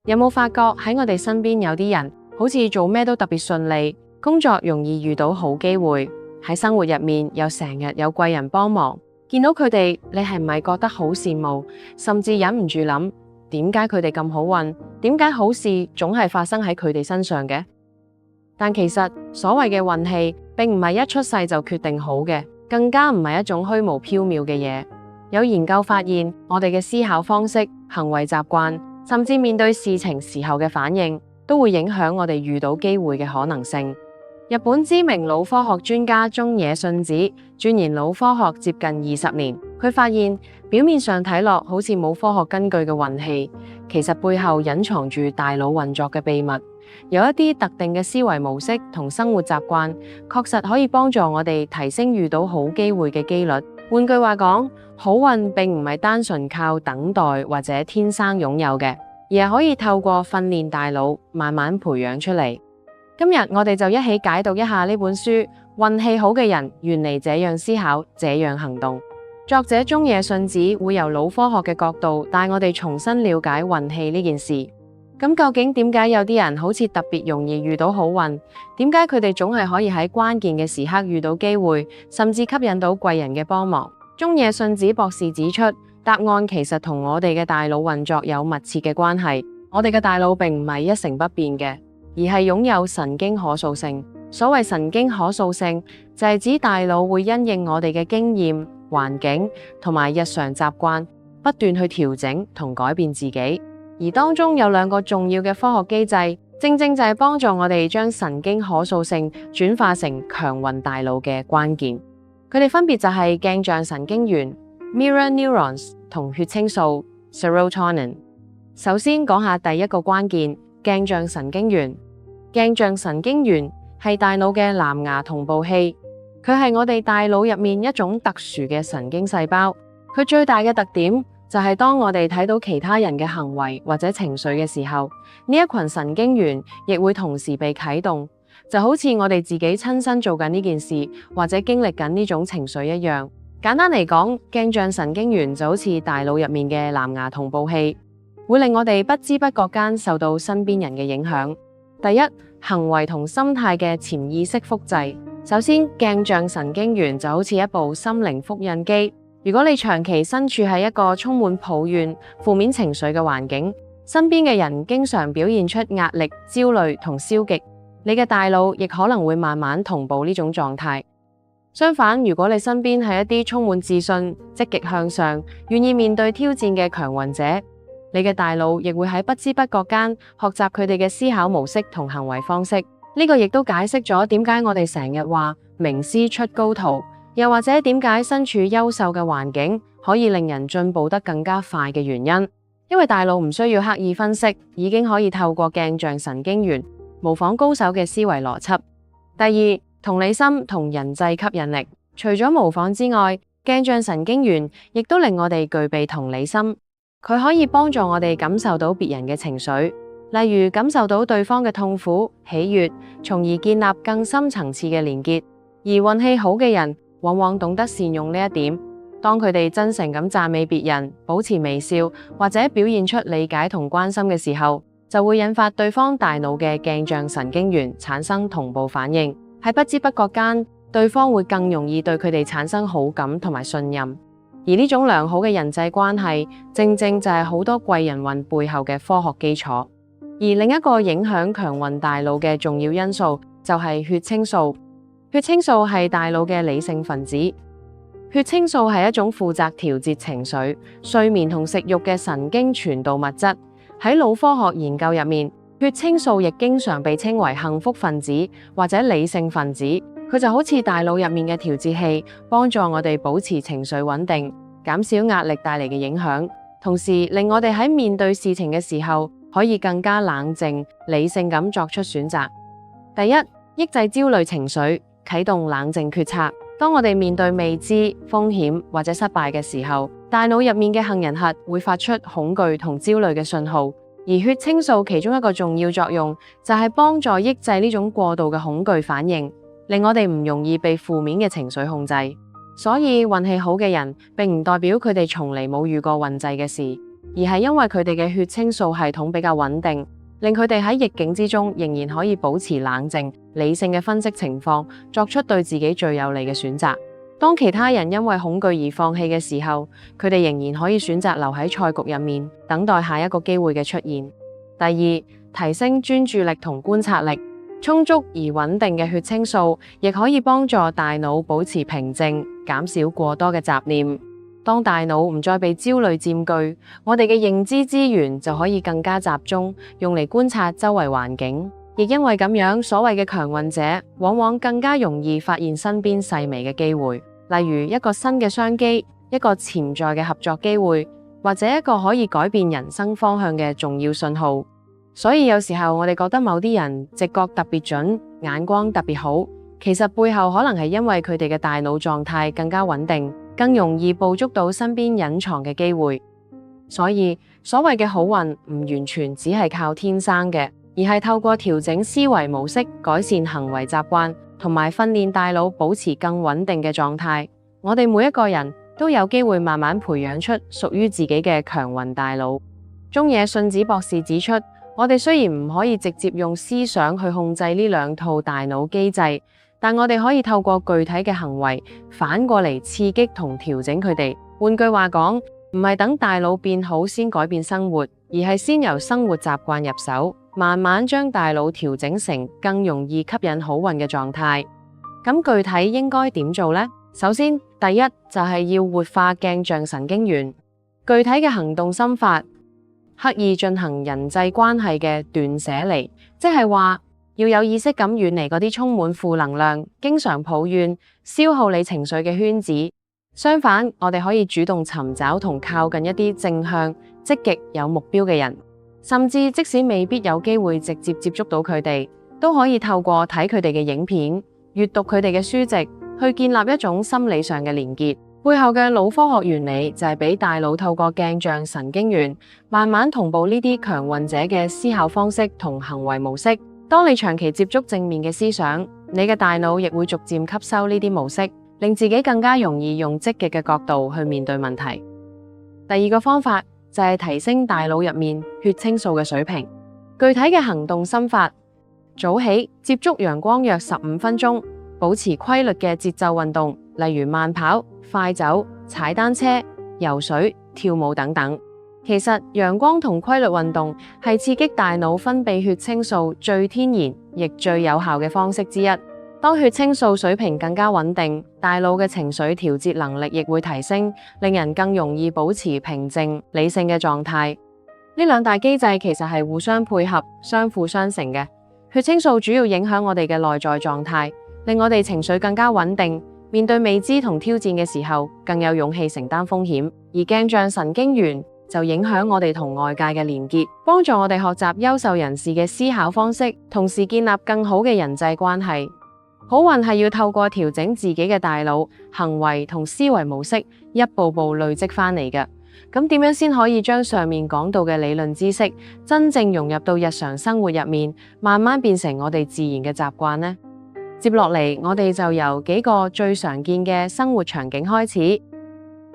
有冇發覺喺我哋身邊有啲人好似做咩都特別順利，工作容易遇到好機會，喺生活入面又成日有貴人幫忙，見到佢哋，你係唔係覺得好羨慕，甚至忍唔住諗點解佢哋咁好運，點解好事總係發生喺佢哋身上嘅？但其實所謂嘅運氣並唔係一出世就決定好嘅，更加唔係一種虛無縹緲嘅嘢。有研究發現，我哋嘅思考方式、行為習慣，甚至面對事情時候嘅反應，都會影響我哋遇到機會嘅可能性。日本知名腦科學專家中野信子鑽研腦科學接近20年，佢發現表面上睇落好似冇科學根據嘅運氣，其實背後隱藏住大腦運作嘅秘密。有一啲特定嘅思維模式同生活習慣，確實可以幫助我哋提升遇到好機會嘅機率。換句話講，好運並唔係單純靠等待或者天生擁有嘅，而係可以透過訓練大腦慢慢培養出嚟。今日我哋就一起解讀一下呢本書《運氣好嘅人原嚟這樣思考，這樣行動》。作者中野信子會由腦科學嘅角度帶我哋重新了解運氣呢件事。咁究竟點解有啲人好似特別容易遇到好運？點解佢哋總係可以喺關鍵嘅時刻遇到機會，甚至吸引到貴人嘅幫忙？中野信子博士指出，答案其實同我哋嘅大腦運作有密切嘅關係。我哋嘅大腦並唔係一成不變嘅，而係擁有神經可塑性。所謂神經可塑性，就係指大腦會因應我哋嘅經驗、環境同埋日常習慣，不斷去調整同改變自己。而當中有兩個重要嘅科學機制，正正就係幫助我哋將神經可塑性轉化成強運大腦嘅關鍵。佢哋分別就係鏡像神經元 （mirror neurons） 同血清素 （serotonin）。首先講下第一個關鍵，鏡像神經元。鏡像神經元係大腦嘅藍牙同步器，佢係我哋大腦入面一種特殊嘅神經細胞。佢最大嘅特點就係當我哋睇到其他人嘅行為或者情緒嘅時候，呢一群神經元亦會同時被啟動，就好似我哋自己親身做緊呢件事或者經歷緊呢種情緒一樣。簡單嚟講，鏡像神經元就好似大腦入面嘅藍牙同步器，會令我哋不知不覺間受到身邊人嘅影響。第一，行為同心態嘅潛意識複製。首先，鏡像神經元就好似一部心靈複印機。如果你長期身處喺一個充滿抱怨、負面情緒嘅環境，身邊嘅人經常表現出壓力、焦慮同消極，你嘅大腦亦可能會慢慢同步呢種狀態。相反，如果你身邊係一啲充滿自信、積極向上、願意面對挑戰嘅強運者，你嘅大腦亦會喺不知不覺間學習佢哋嘅思考模式同行為方式。呢個亦都解釋咗點解我哋成日話名師出高徒，又或者點解身處優秀嘅環境可以令人進步得更加快嘅原因。因為大腦唔需要刻意分析，已經可以透過鏡像神經元模仿高手嘅思維邏輯。第二，同理心同人際吸引力。除咗模仿之外，鏡像神經元亦都令我哋具備同理心。佢可以幫助我哋感受到別人嘅情緒，例如感受到對方嘅痛苦、喜悅，從而建立更深層次嘅連結。而運氣好嘅人往往懂得善用呢一點，當佢哋真誠咁讚美別人，保持微笑，或者表現出理解同關心嘅時候，就會引發對方大腦嘅鏡像神經元產生同步反應。喺不知不覺間，對方會更容易對佢哋產生好感同埋信任。而呢種良好嘅人際關係，正正就係好多貴人運背後嘅科學基礎。而另一個影響強運大腦嘅重要因素，就係血清素。血清素係大腦嘅理性分子。血清素係一種負責調節情緒、睡眠同食慾嘅神經傳導物質。喺腦科學研究入面，血清素亦經常被稱為幸福分子或者理性分子。佢就好似大腦入面嘅調節器，幫助我哋保持情緒穩定，減少壓力帶嚟嘅影響，同時令我哋喺面對事情嘅時候可以更加冷靜、理性咁作出選擇。第一，抑制焦慮情緒，啟動冷靜決策。當我哋面對未知、風險或者失敗嘅時候，大腦入面嘅杏仁核會發出恐懼同焦慮嘅信號，而血清素其中一個重要作用就係幫助抑制呢種過度嘅恐懼反應，令我哋唔容易被負面嘅情緒控制。所以運氣好嘅人並唔代表佢哋從嚟冇遇過運滯嘅事，而係因為佢哋嘅血清素系統比較穩定，令佢哋喺逆境之中仍然可以保持冷靜、理性嘅分析情況，作出對自己最有利嘅選擇。當其他人因為恐懼而放棄嘅時候，佢哋仍然可以選擇留喺賽局入面，等待下一個機會嘅出現。第二，提升專注力同觀察力。充足而穩定嘅血清素，亦可以幫助大腦保持平靜，減少過多嘅雜念。當大腦唔再被焦慮佔據，我哋嘅認知資源就可以更加集中，用嚟觀察周圍環境。亦因為咁樣，所謂嘅強運者，往往更加容易發現身邊細微嘅機會，例如一個新嘅商機，一個潛在嘅合作機會，或者一個可以改變人生方向嘅重要信號。所以有時候我哋覺得某啲人直覺特別準，眼光特別好，其實背後可能係因為佢哋嘅大腦狀態更加穩定，更容易捕捉到身邊隱藏嘅機會。所以所謂嘅好運唔完全只係靠天生嘅，而係透過調整思維模式、改善行為習慣，同埋訓練大腦保持更穩定嘅狀態。我哋每一個人都有機會慢慢培養出屬於自己嘅強運大腦。中野信子博士指出，我哋雖然唔可以直接用思想去控制呢兩套大腦機制，但我哋可以透過具體嘅行為反過嚟刺激同調整佢哋。換句話講，唔係等大腦變好先改變生活，而係先由生活習慣入手，慢慢將大腦調整成更容易吸引好運嘅狀態。咁具體應該點做呢？首先，第一就係要活化鏡像神經元。具體嘅行動心法，刻意進行人際關係嘅斷捨離，即係話要有意識咁遠離嗰啲充滿負能量、經常抱怨、消耗你情緒嘅圈子。相反，我哋可以主動尋找同靠近一啲正向、積極、有目標嘅人，甚至即使未必有機會直接接觸到佢哋，都可以透過睇佢哋嘅影片、閱讀佢哋嘅書籍，去建立一種心理上嘅連結。背後嘅腦科學原理就係俾大腦透過鏡像神經元慢慢同步呢啲強運者嘅思考方式同行為模式。當你長期接觸正面嘅思想，你嘅大腦亦會逐漸吸收呢啲模式，令自己更加容易用積極嘅角度去面對問題。第二個方法就係提升大腦入面血清素嘅水平。具體嘅行動心法，早起接觸陽光約15分鐘，保持規律嘅節奏運動，例如慢跑、快走、踩單車、游水、跳舞等等。其實陽光同規律運動係刺激大腦分泌血清素最天然亦最有效嘅方式之一。當血清素水平更加穩定，大腦嘅情緒調節能力亦會提升，令人更容易保持平靜、理性嘅狀態。呢兩大機制其實係互相配合、相輔相成嘅。血清素主要影響我哋嘅內在狀態，令我哋情緒更加穩定，面對未知同挑戰嘅時候，更有勇氣承擔風險。而鏡像神經元就影響我哋同外界嘅連結，幫助我哋學習優秀人士嘅思考方式，同時建立更好嘅人際關係。好運係要透過調整自己嘅大腦、行為同思維模式，一步步累積返嚟嘅。咁點樣先可以將上面講到嘅理論知識，真正融入到日常生活入面，慢慢變成我哋自然嘅習慣呢？接落嚟，我哋就由幾個最常見嘅生活場景開始。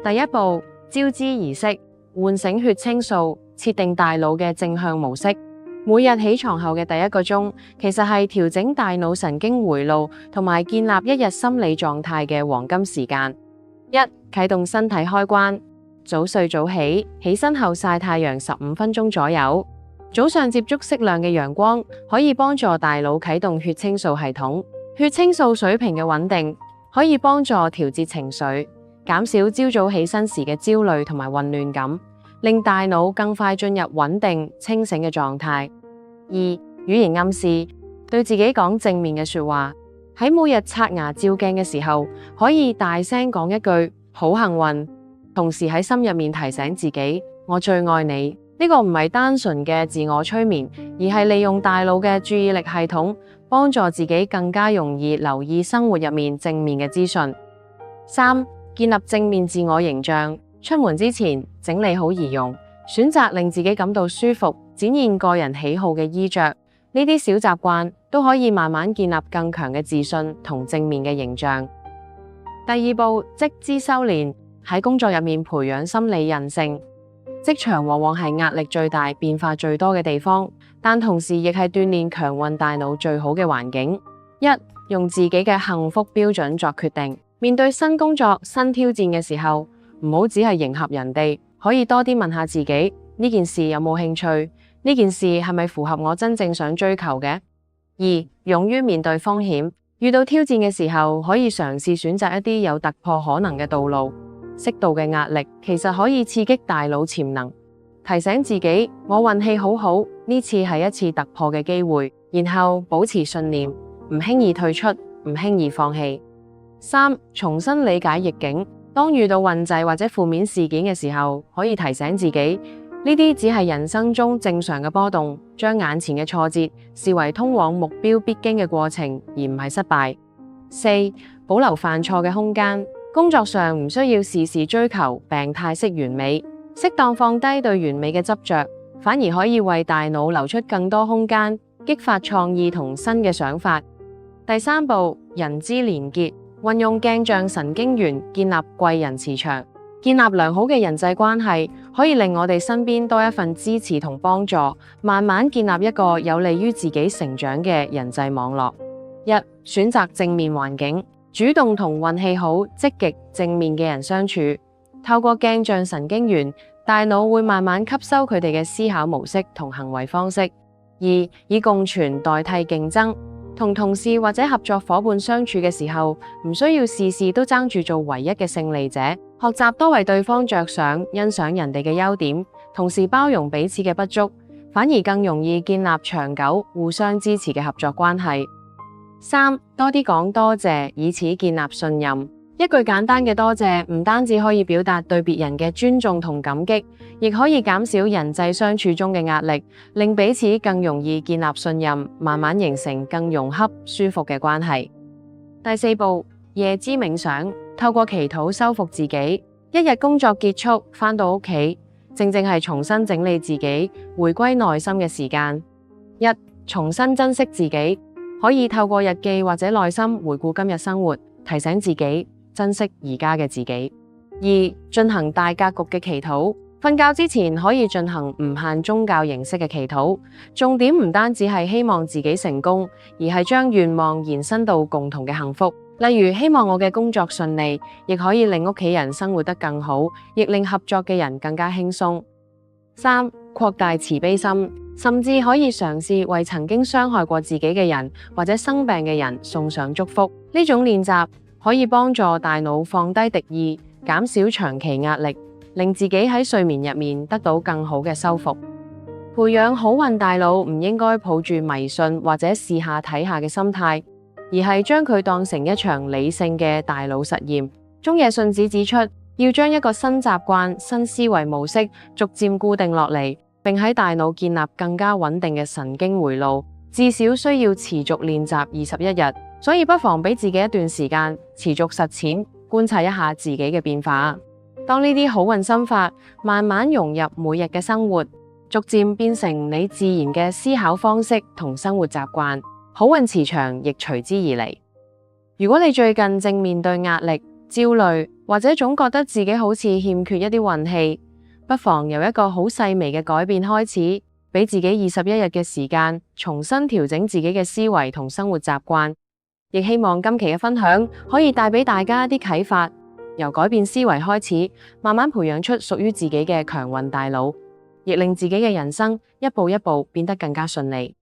第一步，朝之儀式，喚醒血清素，設定大腦嘅正向模式。每日起床後嘅第一個鐘，其實係調整大腦神經回路同埋建立一日心理狀態嘅黃金時間。一、啟動身體開關，早睡早起，起身後曬太陽15分鐘左右。早上接觸適量嘅陽光，可以幫助大腦啟動血清素系統。血清素水平嘅穩定，可以幫助調節情緒，減少朝早起身時嘅焦慮同埋混亂感，令大腦更快進入穩定清醒嘅狀態。二、語言暗示，對自己講正面嘅說話。喺每日刷牙照鏡嘅時候，可以大聲講一句好幸運，同時喺心入面提醒自己我最愛你。呢個唔係單純嘅自我催眠，而係利用大腦嘅注意力系統，幫助自己更加容易留意生活入面正面嘅資訊。三、建立正面自我形象。出門之前整理好儀容，選擇令自己感到舒服、展現個人喜好嘅衣着。呢啲小習慣都可以慢慢建立更強嘅自信同正面嘅形象。第二步，職之修練，喺工作入面培養心理韌性。職場往往係壓力最大、變化最多嘅地方，但同時亦係鍛煉強運大腦最好嘅環境。一、用自己嘅幸福標準作決定。面對新工作、新挑戰嘅時候，唔好只係迎合人哋，可以多啲問下自己，呢件事有冇興趣？呢件事係咪符合我真正想追求嘅？二、勇於面對風險。遇到挑戰嘅時候，可以嘗試選擇一啲有突破可能嘅道路。適度嘅壓力其實可以刺激大腦潛能，提醒自己我運氣好好，呢次係一次突破嘅機會，然後保持信念，唔輕易退出，唔輕易放棄。三、重新理解逆境。當遇到運滯或者負面事件嘅時候，可以提醒自己，呢啲只係人生中正常嘅波動，將眼前嘅挫折視為通往目標必經嘅過程，而唔係失敗。四、保留犯錯嘅空間。工作上唔需要事事追求病態式完美，適當放低對完美嘅執着，反而可以為大腦留出更多空間，激發創意同新嘅想法。第三步，人之連結。運用鏡像神經元建立貴人磁場，建立良好嘅人際關係，可以令我哋身邊多一份支持同幫助，慢慢建立一個有利於自己成長嘅人際網絡。一、選擇正面環境，主動同運氣好、積極正面嘅人相處。透過鏡像神經元，大腦會慢慢吸收佢哋嘅思考模式同行為方式。二、以共存代替競爭。同同事或者合作夥伴相處嘅時候，唔需要事事都爭住做唯一嘅勝利者，學習多為對方着想，欣賞人哋嘅優點，同時包容彼此嘅不足，反而更容易建立長久、互相支持嘅合作關係。三、多啲講多謝，以此建立信任。一句簡單嘅多謝，唔單止可以表達對別人嘅尊重同感激，亦可以減少人際相處中嘅壓力，令彼此更容易建立信任，慢慢形成更融洽、舒服嘅關係。第四步，夜之冥想，透過祈禱修復自己。一日工作結束，返到屋企，正係重新整理自己、回歸內心嘅時間。一、重新珍惜自己，可以透過日記或者內心回顧今日生活，提醒自己珍惜而家嘅自己。二、進行大格局嘅祈禱，瞓覺之前可以進行唔限宗教形式嘅祈禱，重點唔單止係希望自己成功，而係將願望延伸到共同嘅幸福。例如希望我嘅工作順利，亦可以令屋企人生活得更好，亦令合作嘅人更加輕鬆。三、擴大慈悲心，甚至可以嘗試為曾經傷害過自己嘅人或者生病嘅人送上祝福。呢種練習可以幫助大腦放低敵意，減少長期壓力，令自己喺睡眠入面得到更好嘅修復。培養好運大腦唔應該抱住迷信或者試下睇下嘅心態，而係將佢當成一場理性嘅大腦實驗。中野順子指出，要將一個新習慣、新思維模式逐漸固定落嚟，並喺大腦建立更加穩定嘅神經回路，至少需要持續練習21日。所以不妨俾自己一段時間持續實踐，觀察一下自己嘅變化。當呢啲好運心法慢慢融入每日嘅生活，逐漸變成你自然嘅思考方式同生活習慣，好運磁場亦隨之而嚟。如果你最近正面對壓力、焦慮，或者總覺得自己好似欠缺一啲運氣，不妨由一個好細微嘅改變開始，俾自己21日嘅時間，重新調整自己嘅思維同生活習慣。亦希望今期嘅分享可以帶俾大家一啲啟發，由改變思維開始，慢慢培養出屬於自己嘅強運大腦，亦令自己嘅人生一步一步變得更加順利。